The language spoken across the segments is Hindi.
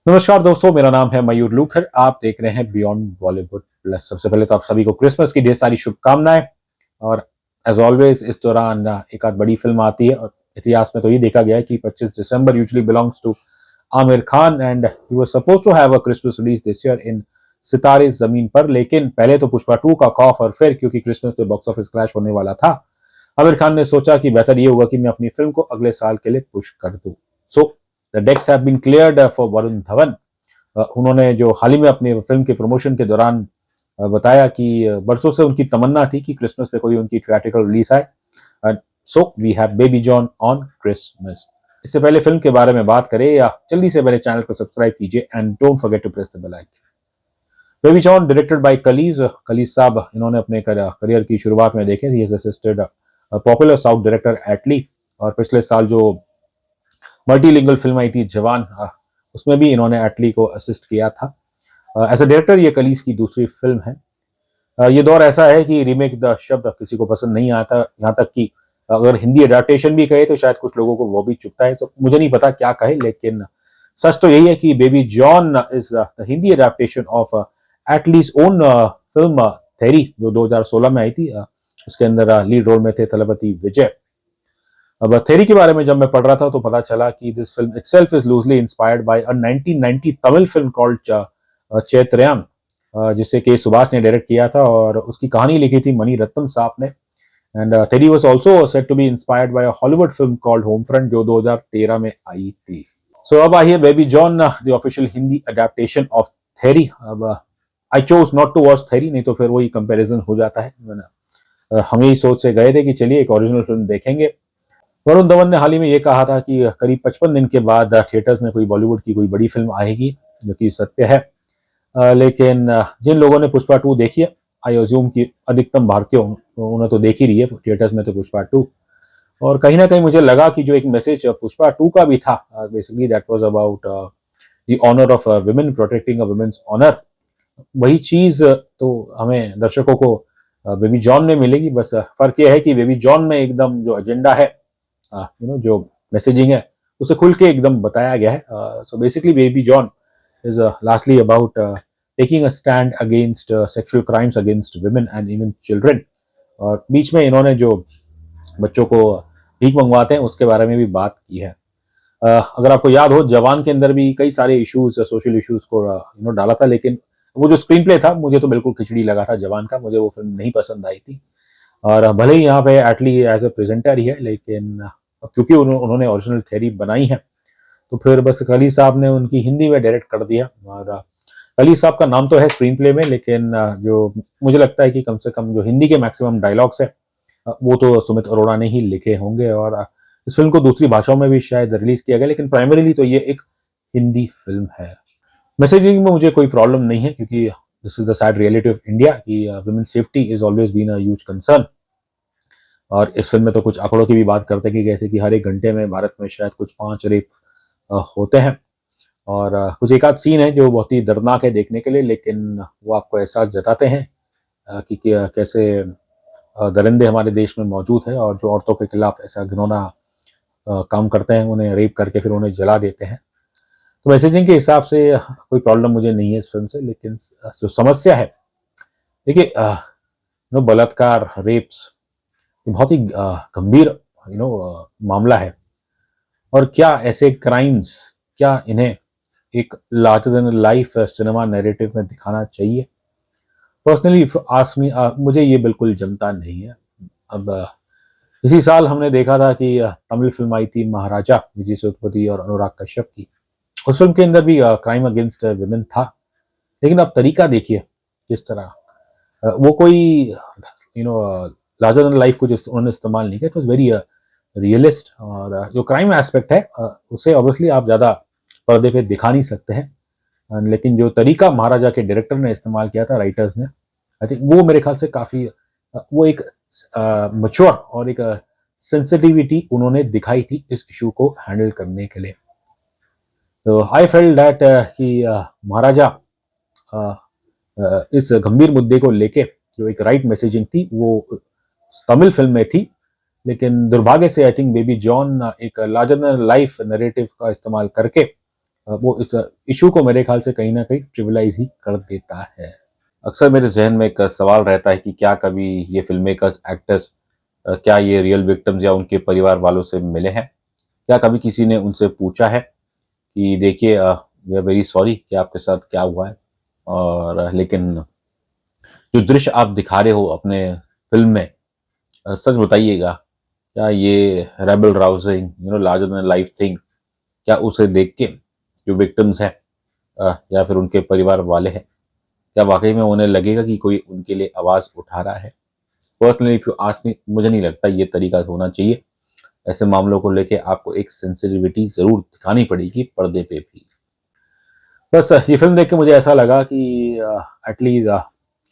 नमस्कार दोस्तों, मेरा नाम है मयूर लूखर। आप देख रहे हैं बियॉन्ड बॉलीवुड प्लस। सबसे पहले तो आप सभी को क्रिसमस की ढेर सारी शुभकामनाएं। और एज ऑलवेज इस दौरान एक आध बड़ी फिल्म आती है और इतिहास में तो ये देखा गया है कि 25 दिसंबर usually belongs to Aamir Khan and he was suppose to have a Christmas release this year in Sitare Zameen पर। लेकिन पहले तो पुष्पा 2 का खौफ और फिर क्योंकि क्रिसमस पे बॉक्स ऑफिस क्रैश होने वाला था, आमिर खान ने सोचा कि बेहतर ये होगा कि मैं अपनी फिल्म को अगले साल के लिए पुश कर दूं। So the decks have been cleared for Varun Dhawan. उन्होंने जो हाल ही में अपनी फिल्म के प्रमोशन के दौरान बताया कि बरसों से उनकी तमन्ना थी कि क्रिसमस पे कोई उनकी थिएट्रिकल रिलीज आए। So we have Baby John on Christmas. इससे पहले फिल्म के बारे में बात करें या जल्दी से मेरे चैनल को सब्सक्राइब कीजिए and don't forget to press the bell icon. Baby John directed by Kalees Kalees साहब। इन्होंने अपने करियर की शुरुआत में देखे, he has assisted popular south director Atlee, और पिछले साल जो मल्टीलिंगुअल फिल्म आई थी जवान, उसमें भी इन्होंने एटली को असिस्ट किया था। एज अ डायरेक्टर ये कलीस की दूसरी फिल्म है। ये दौर ऐसा है कि रीमेक द शब्द किसी को पसंद नहीं आता, यहाँ तक कि अगर हिंदी अडेप्टेशन भी कहे तो शायद कुछ लोगों को वो भी चुभता है। तो मुझे नहीं पता क्या कहे, लेकिन सच तो यही है कि baby John is the Hindi adaptation of at least own film theory, जो 2016 में आई थी। उसके अंदर लीड रोल में थे थलपति विजय। अब थेरी के बारे में जब मैं पढ़ रहा था तो पता चला कि this film itself is loosely inspired by a 1990 Tamil film called Chatriyan, जिसे के सुभाष ने डायरेक्ट किया था और उसकी कहानी लिखी थी मणि रत्नम साहब ने। And Theri was also said to be inspired by a Hollywood film called Home Front, जो 2013 में आई थी। सो अब आई है baby John, the official Hindi adaptation of Theri. अब I chose not to watch Theri, नहीं तो फिर वही कंपैरिजन हो जाता है। हम यही सोच से गए थे कि चलिए एक ओरिजिनल फिल्म देखेंगे। वरुण धवन ने हाल ही में ये कहा था कि करीब 55 दिन के बाद थिएटर्स में कोई बॉलीवुड की कोई बड़ी फिल्म आएगी, जो कि सत्य है। लेकिन जिन लोगों ने पुष्पा 2 देखी है, आई अज्यूम कि अधिकतम भारतीयों उन्होंने तो देख ही रही है थिएटर्स में तो पुष्पा 2। और कहीं ना कहीं मुझे लगा कि जो एक मैसेज पुष्पा 2 का भी था, basically that was about the honour of women, protecting a women's honour, वही चीज तो हमें दर्शकों को बेबी जॉन में मिलेगी। बस फर्क यह है कि बेबी जॉन में एकदम जो एजेंडा है, जो मैसेजिंग है, उसे खुल के एकदम बताया गया है। So basically baby John is lastly about taking a stand against sexual crimes against women and even children। और बीच में इन्होंने जो बच्चों को भीख मंगवाते हैं उसके बारे में भी बात की है। अगर आपको याद हो, जवान के अंदर भी कई सारे इश्यूज, सोशल इश्यूज को डाला था, लेकिन वो जो स्क्रीन प्ले था मुझे तो बिल्कुल खिचड़ी लगा था जवान का। मुझे वो फिल्म नहीं पसंद आई थी। और भले ही यहाँ पे एटली एज ए प्रेजेंटर ही है, लेकिन क्योंकि उन्होंने ओरिजिनल थ्योरी बनाई है तो फिर बस कली साहब ने उनकी हिंदी में डायरेक्ट कर दिया। और कली साहब का नाम तो है स्क्रीन प्ले में, लेकिन जो मुझे लगता है कि कम से कम जो हिंदी के मैक्सिमम डायलॉग्स है वो तो सुमित अरोड़ा ने ही लिखे होंगे। और इस फिल्म को दूसरी भाषाओं में भी शायद रिलीज किया गया, लेकिन प्राइमरीली तो ये एक हिंदी फिल्म है। मैसेजिंग में मुझे कोई प्रॉब्लम नहीं है, क्योंकि this is the sad reality of India कि women safety is always been a huge concern. और इस फिल्म में तो कुछ आंकड़ों की भी बात करते हैं कि जैसे कि हर एक घंटे में भारत में शायद कुछ 5 रेप होते हैं। और कुछ एक आध सीन है जो बहुत ही दर्दनाक है देखने के लिए, लेकिन वो आपको एहसास जताते हैं कि कैसे दरिंदे हमारे देश में मौजूद है और जो औरतों के खिलाफ ऐसा घिनौना काम करते हैं, उन्हें रेप करके फिर उन्हें जला देते हैं। तो मैसेजिंग के हिसाब से कोई प्रॉब्लम मुझे नहीं है इस फिल्म से, लेकिन जो समस्या है, देखिए बलात्कार, रेप्स, ये बहुत ही गंभीर मामला है। और क्या ऐसे क्राइम्स, क्या इन्हें एक larger than life cinema narrative में दिखाना चाहिए? पर्सनली आस्मी, मुझे ये बिल्कुल जमता नहीं है। अब इसी साल हमने देखा था कि तमिल फिल्म आई थी महाराजा, विजय सेतुपति और अनुराग कश्यप की। उस फिल्म के अंदर भी क्राइम अगेंस्ट वुमेन था, लेकिन अब तरीका देखिए किस तरह। वो कोई लार्जर देन लाइफ कुछ उन्होंने इस्तेमाल नहीं किया। It was very realist. और जो क्राइम एस्पेक्ट है उसे ऑब्वियसली आप ज़्यादा पर्दे पे दिखा नहीं सकते हैं, लेकिन जो तरीका महाराजा के डायरेक्टर ने इस्तेमाल किया था, राइटर्स ने, आई थिंक वो मेरे ख्याल से काफ़ी वो एक मच्योर और एक सेंसिटिविटी उन्होंने दिखाई थी इस इशू को हैंडल करने के लिए। तो आई फेल दैट कि महाराजा इस गंभीर मुद्दे को लेके जो एक राइट मैसेजिंग थी वो तमिल फिल्म में थी, लेकिन दुर्भाग्य से आई थिंक बेबी जॉन एक लार्जर देन लाइफ नैरेटिव का इस्तेमाल करके वो इस इशू को मेरे ख्याल से कहीं ना कहीं ट्रिविलाइज ही कर देता है। अक्सर मेरे जहन में एक सवाल रहता है कि क्या कभी ये फिल्म मेकर्स, एक्टर्स, क्या ये रियल विक्टिम्स या उनके परिवार वालों से मिले हैं? क्या कभी किसी ने उनसे पूछा है कि देखिए वी आर वेरी सॉरी कि आपके साथ क्या हुआ है, और लेकिन जो दृश्य आप दिखा रहे हो अपने फिल्म में, सच बताइएगा, क्या ये rebel rousing larger than life thing, क्या उसे देख के जो विक्टिम्स हैं या फिर उनके परिवार वाले हैं, क्या वाकई में उन्हें लगेगा कि कोई उनके लिए आवाज़ उठा रहा है? Personally if you ask me, मुझे नहीं लगता ये तरीका होना चाहिए। ऐसे मामलों को लेके आपको एक सेंसिटिविटी ज़रूर दिखानी पड़ेगी पर्दे पे भी। बस ये फिल्म देख के मुझे ऐसा लगा कि एटलीस्ट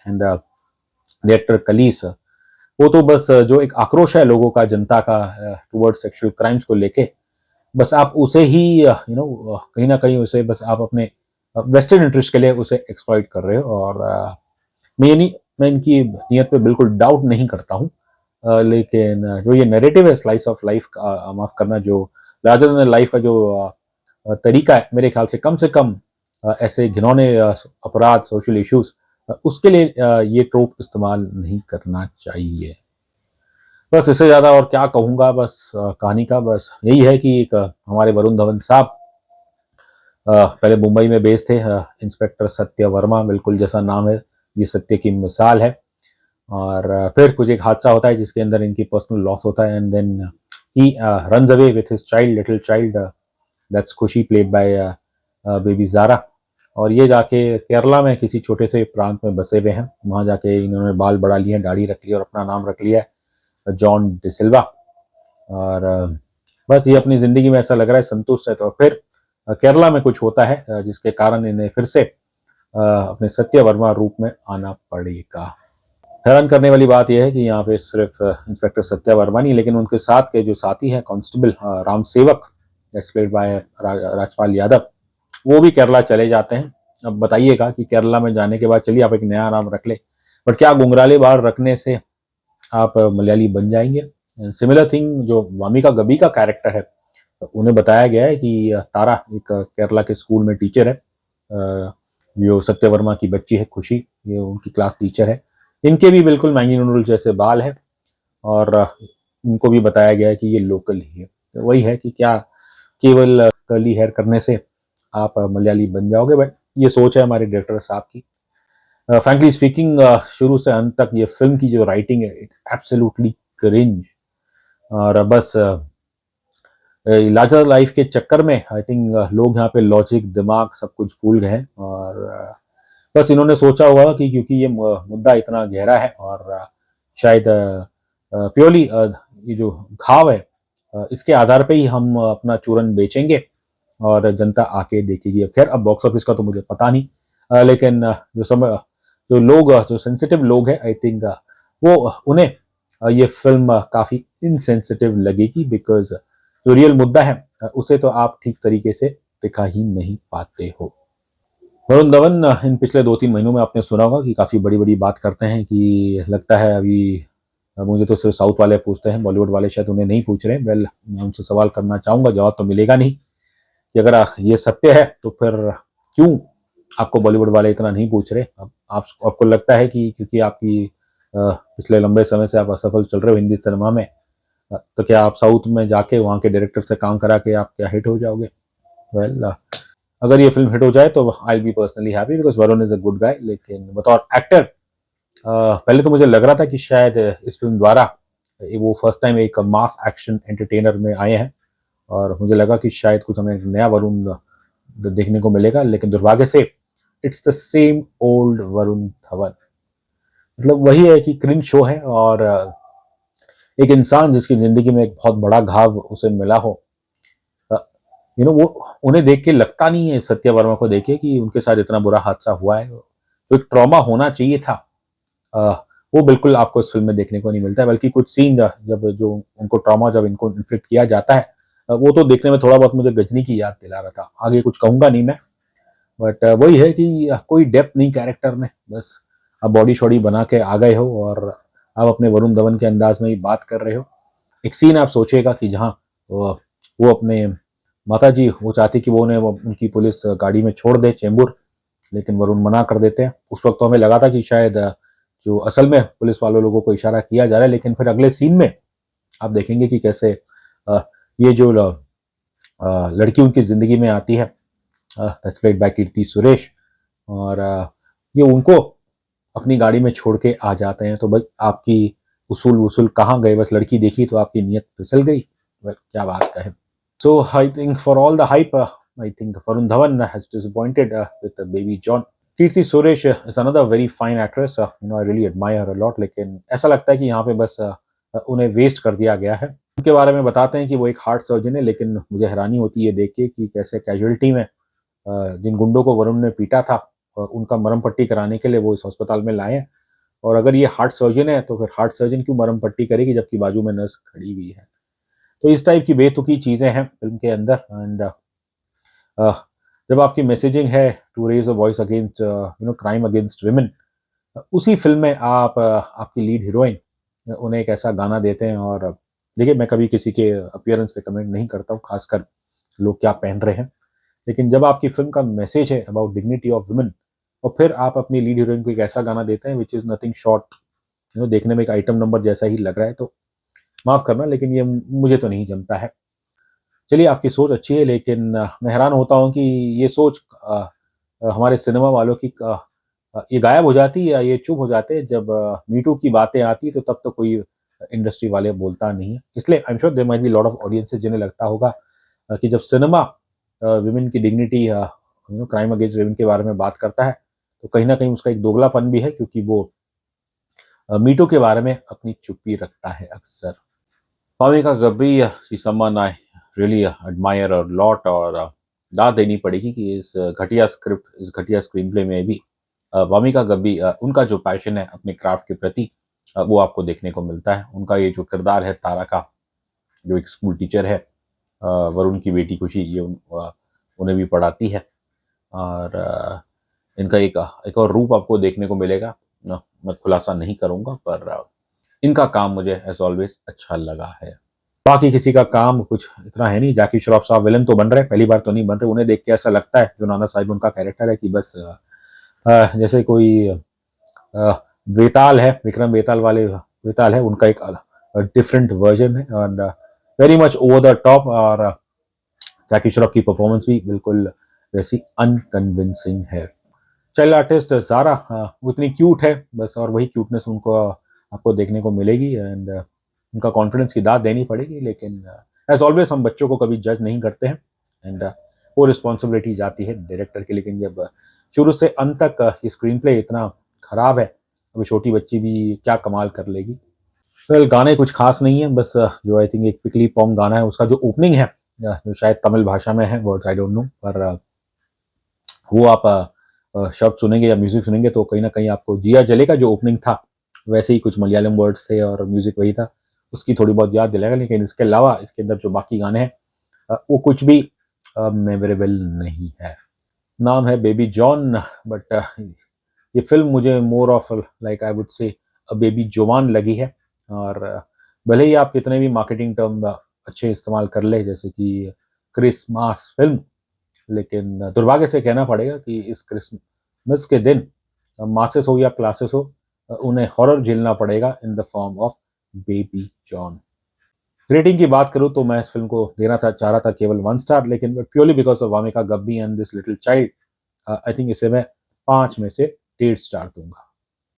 एंड डायरेक्टर कलीस, वो तो बस जो एक आक्रोश है लोगों का, जनता का टुवर्ड सेक्सुअल क्राइम्स को लेके, बस आप उसे ही कहीं ना कहीं उसे बस आप अपने वेस्टर्न इंटरेस्ट के लिए उसे एक्सप्लॉइट कर रहे हो। और मैं इनकी नीयत पे बिल्कुल डाउट नहीं करता हूँ। लेकिन जो ये नैरेटिव है स्लाइस ऑफ लाइफ का, माफ करना, जो लार्जर देन लाइफ का जो तरीका है, मेरे ख्याल से कम ऐसे घिनौने अपराध, सोशल इश्यूज, उसके लिए ये ट्रोप इस्तेमाल नहीं करना चाहिए। बस इससे ज़्यादा और क्या कहूँगा, बस कहानी का बस यही है कि एक हमारे वरुण धवन साहब पहले मुंबई में बेस्ड थे, इंस्पेक्टर सत्य वर्मा, बिल्कुल जैसा नाम है ये सत्य की मिसाल है। और फिर कुछ एक हादसा होता है जिसके अंदर इनकी पर्सनल लॉस होता है, and then he runs away with his child, little child, that's Khushi, played by baby Zara. और ये जाके केरला में किसी छोटे से प्रांत में बसे हुए हैं, वहाँ जाके इन्होंने बाल बढ़ा लिए हैं, दाढ़ी रख ली और अपना नाम रख लिया है जॉन डिसिल्वा। और बस ये अपनी ज़िंदगी में ऐसा लग रहा है संतुष्ट है। तो फिर केरला में कुछ होता है जिसके कारण इन्हें फिर से अपने सत्य वर्मा रूप में आना पड़ेगा। हैरान करने वाली बात यह है कि यहाँ पे सिर्फ इंस्पेक्टर सत्या वर्मा नहीं, लेकिन उनके साथ के जो साथी हैं, कांस्टेबल राम सेवक, एक्सप्लेड बाय राजपाल यादव, वो भी केरला चले जाते हैं। अब बताइएगा कि केरला में जाने के बाद चलिए आप एक नया नाम रख ले, बट क्या गुंगराले बाल रखने से आप मलयाली बन जाएंगे? सिमिलर थिंग जो वामिका गबी का कैरेक्टर है, उन्हें बताया गया है कि तारा एक केरला के स्कूल में टीचर है, जो सत्यवर्मा की बच्ची है खुशी, ये उनकी क्लास टीचर है। इनके भी बिल्कुल मैंगी नूडल जैसे बाल है, और इनको भी बताया गया है कि ये लोकल ही है। तो वही है कि क्या केवल कर्ली हेयर करने से आप मलयाली बन जाओगे? बट ये सोच है हमारे डायरेक्टर साहब की। फ्रैंकली स्पीकिंग, शुरू से अंत तक ये फिल्म की जो राइटिंग है, एब्सोल्युटली क्रिंज। और बस लार्जर लाइफ के चक्कर में आई थिंक लोग यहाँ पे लॉजिक, दिमाग, सब कुछ भूल गए हैं। और बस इन्होंने सोचा होगा कि क्योंकि ये मुद्दा इतना गहरा है और शायद प्योरली ये जो घाव है, इसके आधार पे ही हम अपना चूरन बेचेंगे और जनता आके देखेगी। खैर अब बॉक्स ऑफिस का तो मुझे पता नहीं, लेकिन जो लोग, जो सेंसिटिव लोग हैं, आई थिंक वो उन्हें ये फिल्म काफ़ी इनसेंसिटिव लगेगी, बिकॉज जो रियल मुद्दा है उसे तो आप ठीक तरीके से दिखा ही नहीं पाते हो। वरुण धवन इन पिछले 2-3 महीनों में आपने सुना होगा कि काफ़ी बड़ी-बड़ी बात करते हैं, कि लगता है अभी मुझे तो सिर्फ साउथ वाले पूछते हैं, बॉलीवुड वाले शायद उन्हें नहीं पूछ रहे। वेल, मैं उनसे सवाल करना चाहूँगा, जवाब तो मिलेगा नहीं कि अगर ये सत्य है तो फिर क्यों आपको बॉलीवुड वाले इतना नहीं पूछ रहे? अब आपको लगता है कि क्योंकि आपकी पिछले लंबे समय से आप असफल चल रहे हो हिंदी सिनेमा में, तो क्या आप साउथ में जाके वहाँ के डायरेक्टर से काम करा के आप क्या हिट हो जाओगे? वेल, अगर ये फिल्म हिट हो जाए तो I will be personally happy, because Varun is a good guy. लेकिन बतौर एक्टर पहले तो मुझे लग रहा था कि शायद इस फिल्म द्वारा वो फर्स्ट टाइम एक मास एक्शन एंटरटेनर में आए हैं, और मुझे लगा कि शायद कुछ हमें नया वरुण देखने को मिलेगा। लेकिन दुर्भाग्य से it's the same old Varun Dhawan. मतलब वही है कि क्रिंज शो है, और एक इंसान जिसकी जिंदगी में एक बहुत बड़ा घाव उसे मिला हो, वो उन्हें देख के लगता नहीं है, सत्य वर्मा को देखे, कि उनके साथ इतना बुरा हादसा हुआ है। जो एक ट्रॉमा होना चाहिए था, वो बिल्कुल आपको इस फिल्म में देखने को नहीं मिलता है। बल्कि कुछ सीन जब जो उनको ट्रॉमा जब इनको इन्फ्लिक्ट किया जाता है, वो तो देखने में थोड़ा बहुत मुझे गजनी की याद दिला रहा था। आगे कुछ कहूंगा नहीं मैं, बट वही है कि कोई डेप्थ नहीं कैरेक्टर में, बस आप बॉडी शॉडी बना के आ गए हो और आप अपने वरुण धवन के अंदाज में ही बात कर रहे हो। एक सीन आप सोचिएगा कि जहाँ वो अपने माता जी वो चाहती कि वो उन्हें उनकी पुलिस गाड़ी में छोड़ दे चेंबूर, लेकिन वरुण मना कर देते हैं। उस वक्त तो हमें लगा था कि शायद जो असल में पुलिस वालों लोगों को इशारा किया जा रहा है, लेकिन फिर अगले सीन में आप देखेंगे कि कैसे ये जो लड़की उनकी जिंदगी में आती है, that's played by Keerthy Suresh, और ये उनको अपनी गाड़ी में छोड़ के आ जाते हैं। तो भाई आपकी उसूल वसूल कहाँ गए, बस लड़की देखी तो आपकी नीयत फिसल गई। क्या बात कहे। So I think for all the hype, I think Varun Dhawan has disappointed with baby John. Keerthy Suresh is another very fine actress, I really admire her a lot, लेकिन ऐसा लगता है कि यहाँ पे बस उन्हें वेस्ट कर दिया गया है। उनके बारे में बताते हैं कि वो एक हार्ट सर्जन है, लेकिन मुझे हैरानी होती है देख के कि कैसे कैजुअलिटी में जिन गुंडों को वरुण ने पीटा था और उनका मरहम पट्टी कराने के लिए वो इस अस्पताल में लाए हैं। और अगर ये हार्ट सर्जन है तो फिर हार्ट सर्जन क्यों मरहम पट्टी करेगी जबकि बाजू में नर्स खड़ी हुई है। तो इस टाइप की बेतुकी चीज़ें हैं फिल्म के अंदर। एंड जब आपकी मैसेजिंग है to raise a voice against crime against women, उसी फिल्म में आप आपकी लीड हीरोइन उन्हें एक ऐसा गाना देते हैं। और देखिए, मैं कभी किसी के अपीयरेंस पे कमेंट नहीं करता हूँ, खासकर लोग क्या पहन रहे हैं, लेकिन जब आपकी फिल्म का मैसेज है अबाउट डिग्निटी ऑफ वुमेन और फिर आप अपनी लीड हीरोइन को एक ऐसा गाना देते हैं विच इज़ नथिंग शॉर्ट, देखने में एक आइटम नंबर जैसा ही लग रहा है, तो माफ़ करना लेकिन ये मुझे तो नहीं जमता है। चलिए, आपकी सोच अच्छी है, लेकिन मैं हैरान होता हूँ कि ये सोच हमारे सिनेमा वालों की ये गायब हो जाती है या ये चुप हो जाते हैं जब मी टू की बातें आती है, तो तब तो कोई इंडस्ट्री वाले बोलता नहीं है। इसलिए I am sure there might be lot of audiences जिन्हें लगता होगा कि जब सिनेमा विमेन की डिग्निटी या क्राइम अगेंस्ट विमेन के बारे में बात करता है तो कहीं ना कहीं उसका एक दोगलापन भी है, क्योंकि वो मीटू के बारे में अपनी चुप्पी रखता है अक्सर। Bhavika Gabbi, she someone I really admire और लॉट, और दाद देनी पड़ेगी कि इस घटिया स्क्रिप्ट, इस घटिया स्क्रीन प्ले में भी वामिका गब्बी उनका जो पैशन है अपने क्राफ्ट के प्रति वो आपको देखने को मिलता है। उनका ये जो किरदार है तारा का, जो एक स्कूल टीचर है, वरुण की बेटी खुशी, ये उन्हें भी पढ़ाती है। और इनका एक और रूप आपको देखने को मिलेगा, मैं खुलासा नहीं करूँगा, पर इनका काम मुझे एज ऑलवेज अच्छा लगा है। बाकी किसी का काम कुछ इतना है नहीं। जैकी श्रॉफ साहब विलन तो बन रहे हैं, पहली बार तो नहीं बन रहे। उन्हें देख के ऐसा लगता है, जो नाना साहिब उनका कैरेक्टर है, कि बस जैसे कोई वेताल है, विक्रम वेताल वाले वेताल है, उनका एक डिफरेंट वर्जन है और very much over the top. और जैकी श्रॉफ की परफॉर्मेंस भी बिल्कुल वैसी अनकन्विंसिंग है। चाइल्ड आर्टिस्ट ज़ारा, वो इतनी क्यूट है बस, और वही क्यूटनेस उनको आपको देखने को मिलेगी। एंड उनका कॉन्फिडेंस की दाद देनी पड़ेगी, लेकिन एज ऑलवेज हम बच्चों को कभी जज नहीं करते हैं। एंड वो रिस्पॉन्सिबिलिटी जाती है डायरेक्टर की। लेकिन जब शुरू से अंत तक ये स्क्रीन प्ले इतना ख़राब है, अभी छोटी बच्ची भी क्या कमाल कर लेगी। वेल, गाने कुछ खास नहीं है, बस जो आई थिंक एक पिकली पॉन्ग गाना है, उसका जो ओपनिंग है, जो शायद तमिल भाषा में है, वर्ड्स आई डोंट नो, पर वो आप शब्द सुनेंगे या म्यूजिक सुनेंगे तो कहीं ना कहीं आपको जिया जले का जो ओपनिंग था वैसे ही कुछ मलयालम वर्ड्स थे और म्यूजिक वही था, उसकी थोड़ी बहुत याद दिलाएगा। लेकिन इसके अलावा इसके अंदर जो बाकी गाने हैं वो कुछ भी मेमोरेबल नहीं है। नाम है बेबी जॉन, बट ये फिल्म मुझे more of like I would say a baby जवान लगी है। और भले ही आप कितने भी मार्केटिंग टर्म अच्छे इस्तेमाल कर ले, जैसे कि क्रिसमस फिल्म, लेकिन दुर्भाग्य से कहना पड़ेगा कि इस क्रिसमस के दिन मासेस हो या क्लासेस हो, उन्हें हॉरर झेलना पड़ेगा in the form of baby John. Rating की बात करूं तो मैं इस फिल्म को देना चाह रहा था केवल 1 स्टार, लेकिन purely because of Wamiqa Gabbi and this little child I think इसे मैं 5 में से 1.5 स्टार दूंगा।